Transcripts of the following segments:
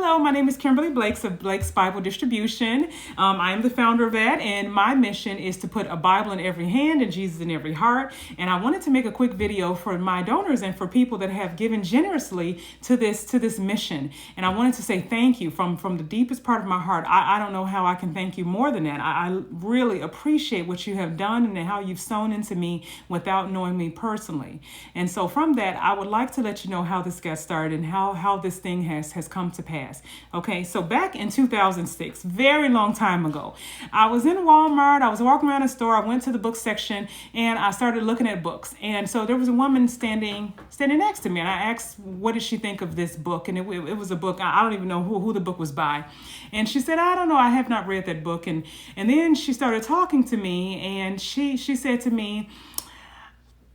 Hello, my name is Kimberly Blakes of Blakes Bible Distribution. I am the founder of that, and my mission is to put a Bible in every hand and Jesus in every heart. And I wanted to make a quick video for my donors and for people that have given generously to this mission. And I wanted to say thank you from the deepest part of my heart. I don't know how I can thank you more than that. I really appreciate what you have done and how you've sown into me without knowing me personally. And so from that, I would like to let you know how this got started and how this thing has come to pass. Okay, so back in 2006, very long time ago, I was in Walmart. I was walking around the store. I went to the book section and I started looking at books. And so there was a woman standing next to me, and I asked, what did she think of this book? And it was a book. I don't even know who the book was by. And she said, I don't know. I have not read that book. And then she started talking to me, and she said to me,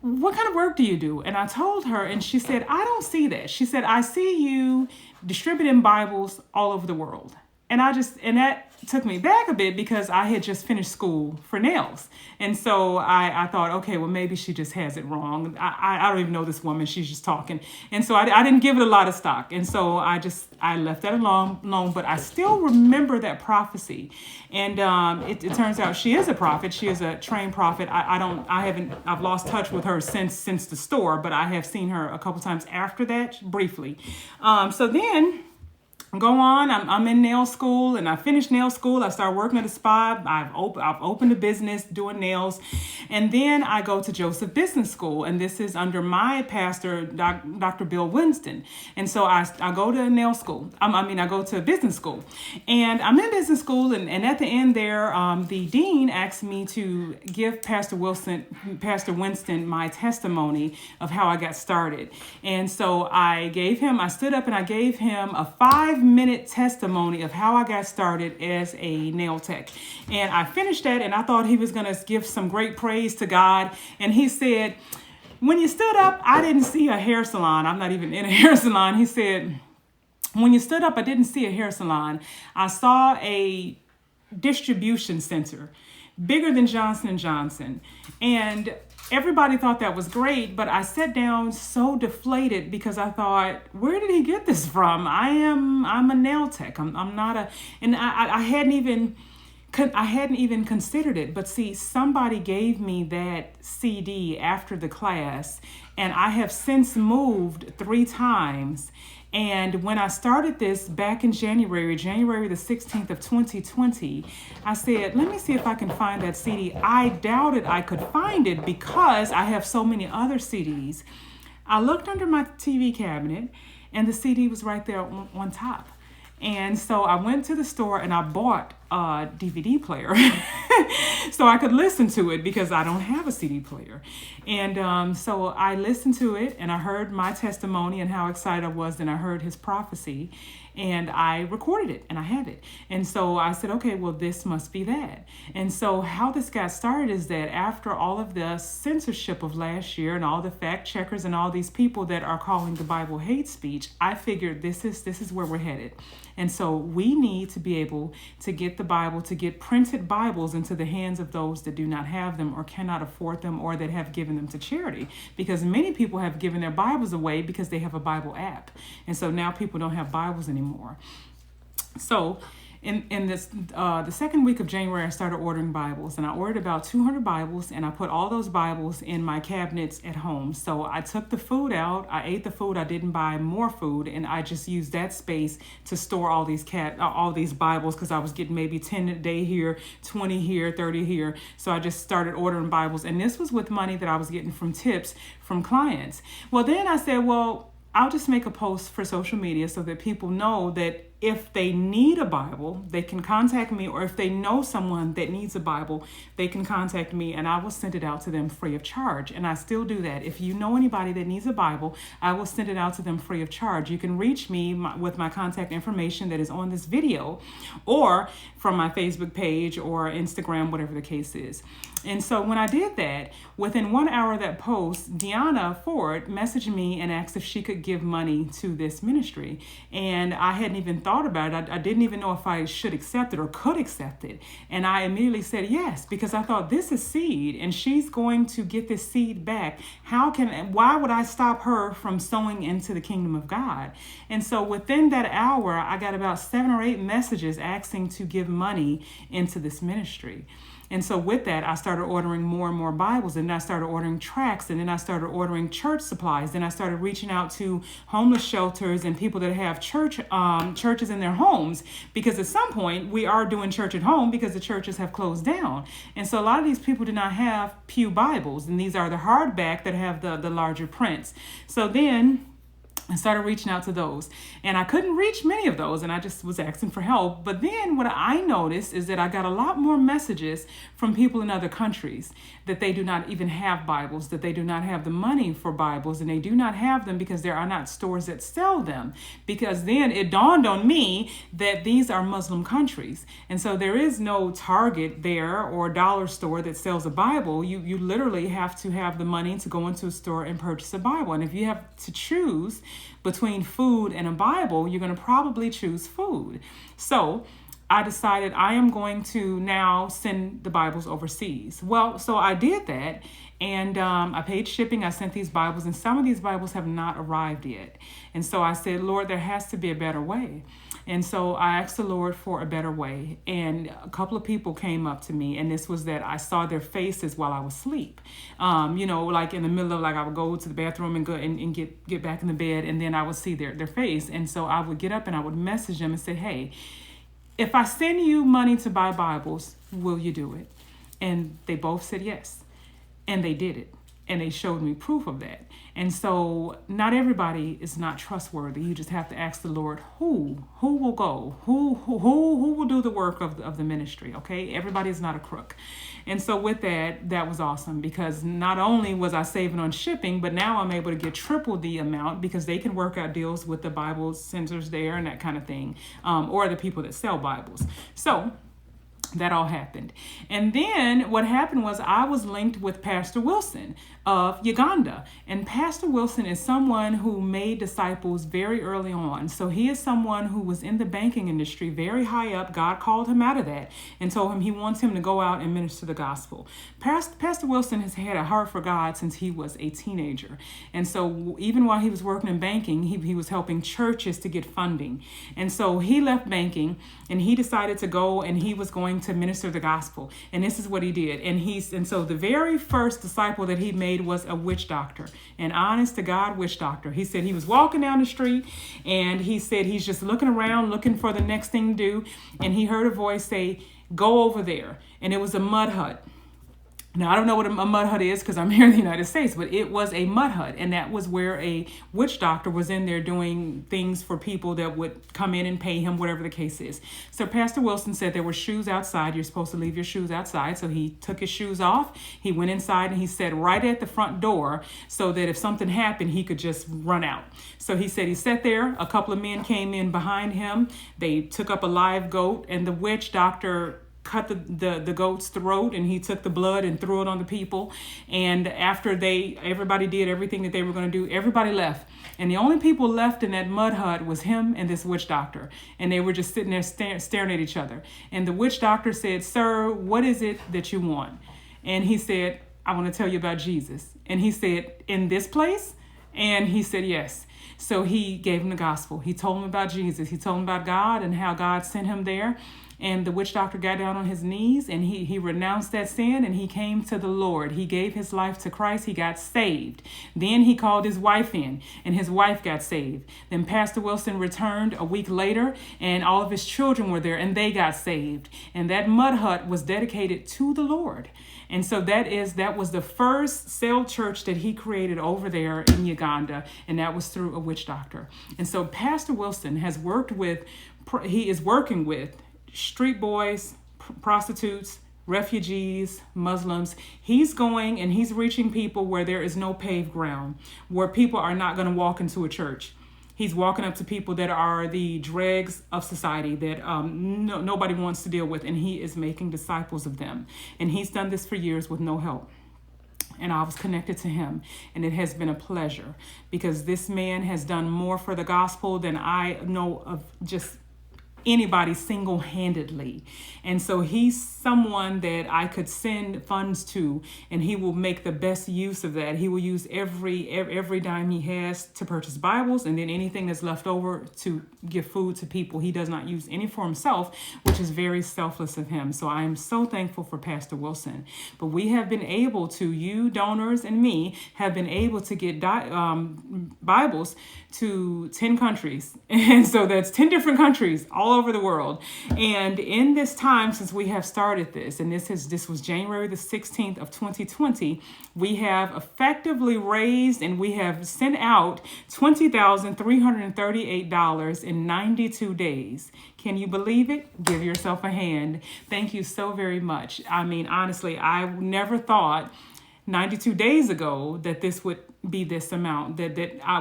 what kind of work do you do? And I told her, and she said, I don't see that. She said, I see you distributing Bibles all over the world. And that took me back a bit because I had just finished school for nails. And so I thought, okay, well, maybe she just has it wrong. I don't even know this woman. She's just talking. And so I didn't give it a lot of stock. And so I left that alone, but I still remember that prophecy. And it turns out she is a prophet. She is a trained prophet. I've lost touch with her since the store, but I have seen her a couple times after that, briefly. So then go on. I'm in nail school, and I finished nail school. I started working at a spa. I've opened a business doing nails, and then I go to Joseph Business School, and this is under my pastor, Dr. Bill Winston. And so I go to nail school. I go to business school, and I'm in business school, and at the end there, the dean asked me to give Pastor Winston my testimony of how I got started. And so I stood up and I gave him a 5-minute testimony of how I got started as a nail tech. And I finished that, and I thought he was going to give some great praise to God. And he said, when you stood up, I didn't see a hair salon. I'm not even in a hair salon. He said, when you stood up, I didn't see a hair salon. I saw a distribution center bigger than Johnson & Johnson. And everybody thought that was great, but I sat down so deflated because I thought, where did he get this from? I'm a nail tech. I'm not and I hadn't even considered it. But see, somebody gave me that CD after the class, and I have since moved 3 times. And when I started this back in January the 16th of 2020, I said, let me see if I can find that CD. I doubted I could find it because I have so many other CDs. I looked under my TV cabinet, and the CD was right there on top. And so I went to the store and I bought a DVD player so I could listen to it because I don't have a CD player. And so I listened to it, and I heard my testimony and how excited I was. Then I heard his prophecy, and I recorded it, and I had it. And so I said, okay, well, this must be that. And so how this got started is that after all of the censorship of last year and all the fact checkers and all these people that are calling the Bible hate speech, I figured this is where we're headed. And so we need to be able to get the Bible, to get printed Bibles into the hands of those that do not have them or cannot afford them, or that have given them to charity, because many people have given their Bibles away because they have a Bible app. And so now people don't have Bibles anymore. So in this the second week of January, I started ordering Bibles, and I ordered about 200 Bibles, and I put all those Bibles in my cabinets at home. So I took the food out, I ate the food, I didn't buy more food, and I just used that space to store all these Bibles, because I was getting maybe 10 a day here, 20 here, 30 here. So I just started ordering Bibles, and this was with money that I was getting from tips from clients. Well, then I said, well, I'll just make a post for social media so that people know that if they need a Bible, they can contact me, or if they know someone that needs a Bible, they can contact me, and I will send it out to them free of charge. And I still do that. If you know anybody that needs a Bible, I will send it out to them free of charge. You can reach me with my contact information that is on this video, or from my Facebook page or Instagram, whatever the case is. And so when I did that, within 1 hour of that post, Deanna Ford messaged me and asked if she could give money to this ministry. And I hadn't even thought thought about it, I didn't even know if I should accept it or could accept it. And I immediately said yes, because I thought, this is seed and she's going to get this seed back. Why would I stop her from sowing into the kingdom of God? And so within that hour, I got about 7 or 8 messages asking to give money into this ministry. And so with that, I started ordering more and more Bibles, and then I started ordering tracts, and then I started ordering church supplies. Then I started reaching out to homeless shelters and people that have churches in their homes, because at some point we are doing church at home because the churches have closed down. And so a lot of these people did not have pew Bibles, and these are the hardback that have the larger prints. So then I started reaching out to those, and I couldn't reach many of those, and I just was asking for help. But then what I noticed is that I got a lot more messages from people in other countries that they do not even have Bibles, that they do not have the money for Bibles, and they do not have them because there are not stores that sell them. Because then it dawned on me that these are Muslim countries, and so there is no Target there or dollar store that sells a Bible. You literally have to have the money to go into a store and purchase a Bible. And if you have to choose between food and a Bible, you're going to probably choose food. So I decided I am going to now send the Bibles overseas. Well, so I did that, and I paid shipping. I sent these Bibles, and some of these Bibles have not arrived yet. And so I said, Lord, there has to be a better way. And so I asked the Lord for a better way. And a couple of people came up to me, and this was that I saw their faces while I was asleep. Like in the middle of, like, I would go to the bathroom and go and get back in the bed, and then I would see their face. And so I would get up and I would message them and say, hey, if I send you money to buy Bibles, will you do it? And they both said yes. And they did it. And they showed me proof of that. And so not everybody is not trustworthy. You just have to ask the Lord, who will go? Who will do the work of the ministry, okay? Everybody is not a crook. And so with that was awesome, because not only was I saving on shipping, but now I'm able to get triple the amount, because they can work out deals with the Bible centers there and that kind of thing, or the people that sell Bibles. So that all happened. And then what happened was I was linked with Pastor Wilson of Uganda. And Pastor Wilson is someone who made disciples very early on. So he is someone who was in the banking industry very high up. God called him out of that and told him he wants him to go out and minister the gospel. Pastor Wilson has had a heart for God since he was a teenager. And so even while he was working in banking, he was helping churches to get funding. And so he left banking and he decided to go, and he was going to minister the gospel. And this is what he did. And so the very first disciple that he made was a witch doctor, an honest to God witch doctor. He said he was walking down the street, and he said he's just looking around, looking for the next thing to do. And he heard a voice say, go over there. And it was a mud hut. Now, I don't know what a mud hut is because I'm here in the United States, but it was a mud hut. And that was where a witch doctor was in there doing things for people that would come in and pay him, whatever the case is. So Pastor Wilson said there were shoes outside. You're supposed to leave your shoes outside. So he took his shoes off. He went inside and he sat right at the front door so that if something happened, he could just run out. So he said he sat there. A couple of men came in behind him. They took up a live goat, and the witch doctor cut the goat's throat, and he took the blood and threw it on the people. And after everybody did everything that they were going to do, everybody left. And the only people left in that mud hut was him and this witch doctor. And they were just sitting there staring at each other. And the witch doctor said, sir, what is it that you want? And he said, I want to tell you about Jesus. And he said, in this place? And he said, yes. So he gave him the gospel. He told him about Jesus. He told him about God and how God sent him there. And the witch doctor got down on his knees, and he renounced that sin, and he came to the Lord. He gave his life to Christ. He got saved. Then he called his wife in, and his wife got saved. Then Pastor Wilson returned a week later, and all of his children were there, and they got saved. And that mud hut was dedicated to the Lord. And so that was the first cell church that he created over there in Uganda, and that was through a witch doctor. And so Pastor Wilson is working with street boys, prostitutes, refugees, Muslims. He's going and he's reaching people where there is no paved ground, where people are not going to walk into a church. He's walking up to people that are the dregs of society that nobody wants to deal with, and he is making disciples of them. And he's done this for years with no help. And I was connected to him, and it has been a pleasure, because this man has done more for the gospel than I know of, just anybody single-handedly. And so he's someone that I could send funds to, and he will make the best use of that. He will use every dime he has to purchase Bibles, and then anything that's left over to give food to people. He does not use any for himself, which is very selfless of him. So I am so thankful for Pastor Wilson. But we have been able to, you donors and me, have been able to get Bibles to 10 countries. And so that's 10 different countries all over the world. And in this time since we have started this, and this was January the 16th of 2020, we have effectively raised and we have sent out $20,338 in 92 days. Can you believe it? Give yourself a hand. Thank you so very much. I mean, honestly, I never thought 92 days ago that this would be this amount,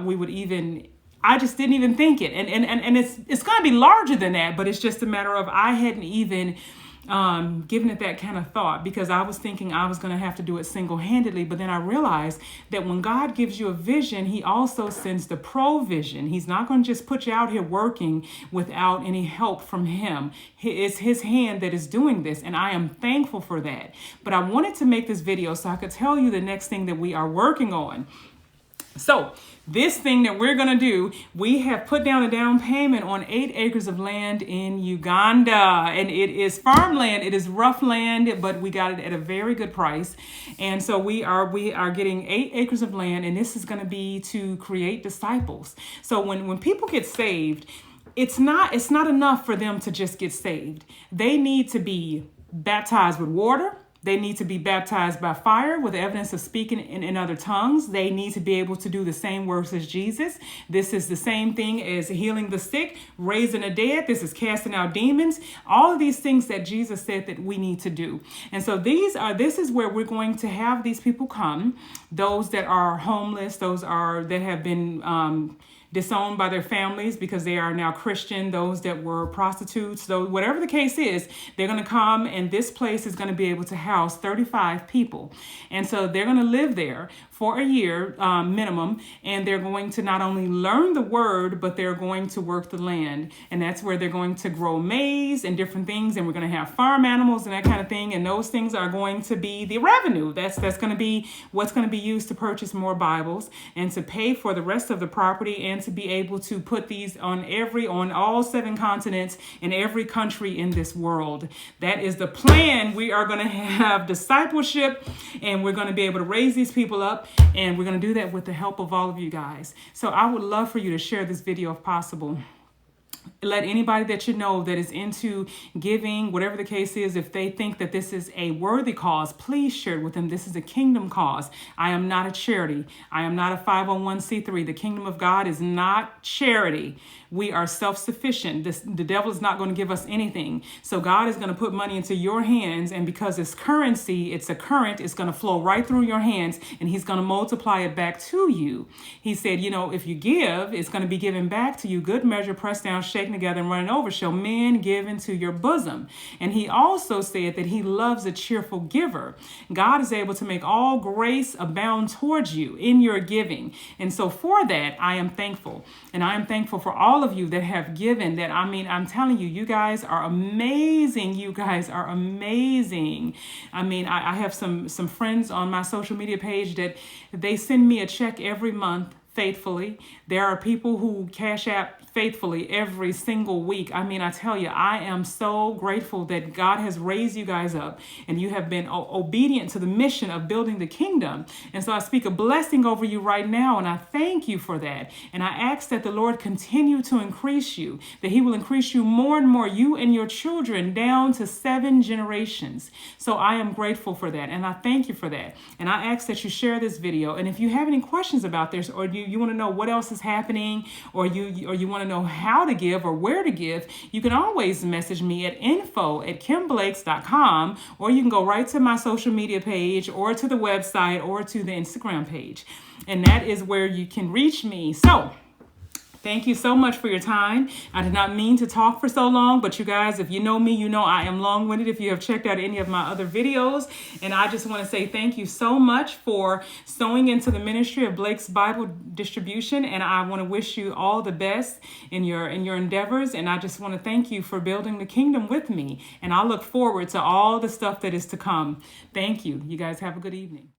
we would even, I just didn't even think it. And it's going to be larger than that, but it's just a matter of I hadn't even given it that kind of thought, because I was thinking I was going to have to do it single-handedly. But then I realized that when God gives you a vision, he also sends the provision. He's not going to just put you out here working without any help from him. It's his hand that is doing this, and I am thankful for that. But I wanted to make this video so I could tell you the next thing that we are working on. So this thing that we're going to do, we have put down a down payment on 8 acres of land in Uganda, and it is farmland. It is rough land, but we got it at a very good price. And so we are getting 8 acres of land, and this is going to be to create disciples. So when people get saved, it's not enough for them to just get saved. They need to be baptized with water. They need to be baptized by fire with evidence of speaking in other tongues. They need to be able to do the same works as Jesus. This is the same thing as healing the sick, raising the dead. This is casting out demons. All of these things that Jesus said that we need to do. And so this is where we're going to have these people come. Those that are homeless, that have been disowned by their families because they are now Christian, those that were prostitutes, whatever the case is, they're going to come, and this place is going to be able to house 35 people. And so they're going to live there for a year minimum, and they're going to not only learn the word, but they're going to work the land. And that's where they're going to grow maize and different things, and we're going to have farm animals and that kind of thing, and those things are going to be the revenue. That's going to be what's going to be used to purchase more Bibles and to pay for the rest of the property, and to be able to put these on all 7 continents in every country in this world. That is the plan. We are going to have discipleship, and we're going to be able to raise these people up, and we're going to do that with the help of all of you guys. So I would love for you to share this video if possible. Let anybody that you know that is into giving, whatever the case is, if they think that this is a worthy cause, please share it with them. This is a kingdom cause. I am not a charity. I am not a 501c3. The kingdom of God is not charity. We are self-sufficient. The devil is not going to give us anything. So God is going to put money into your hands, and because it's currency, it's a current, it's going to flow right through your hands, and he's going to multiply it back to you. He said, if you give, it's going to be given back to you. Good measure, pressed down, shaken together, and running over, shall men give into your bosom. And he also said that he loves a cheerful giver. God is able to make all grace abound towards you in your giving. And so for that, I am thankful. And I am thankful for all of you that have given. I'm telling you, you guys are amazing. You guys are amazing. I have some friends on my social media page that they send me a check every month faithfully. There are people who cash app faithfully every single week. I tell you, I am so grateful that God has raised you guys up, and you have been obedient to the mission of building the kingdom. And so I speak a blessing over you right now, and I thank you for that. And I ask that the Lord continue to increase you, that he will increase you more and more, you and your children, down to 7 generations. So I am grateful for that, and I thank you for that. And I ask that you share this video. And if you have any questions about this, or you want to know what else is happening, or you want to know how to give or where to give, you can always message me at info@kimblakes.com, or you can go right to my social media page, or to the website, or to the Instagram page. And that is where you can reach me. So Thank you so much for your time. I did not mean to talk for so long, but you guys, if you know me, you know I am long-winded if you have checked out any of my other videos. And I just want to say thank you so much for sowing into the ministry of Blakes Bible Distribution. And I want to wish you all the best in your endeavors. And I just want to thank you for building the kingdom with me. And I look forward to all the stuff that is to come. Thank you. You guys have a good evening.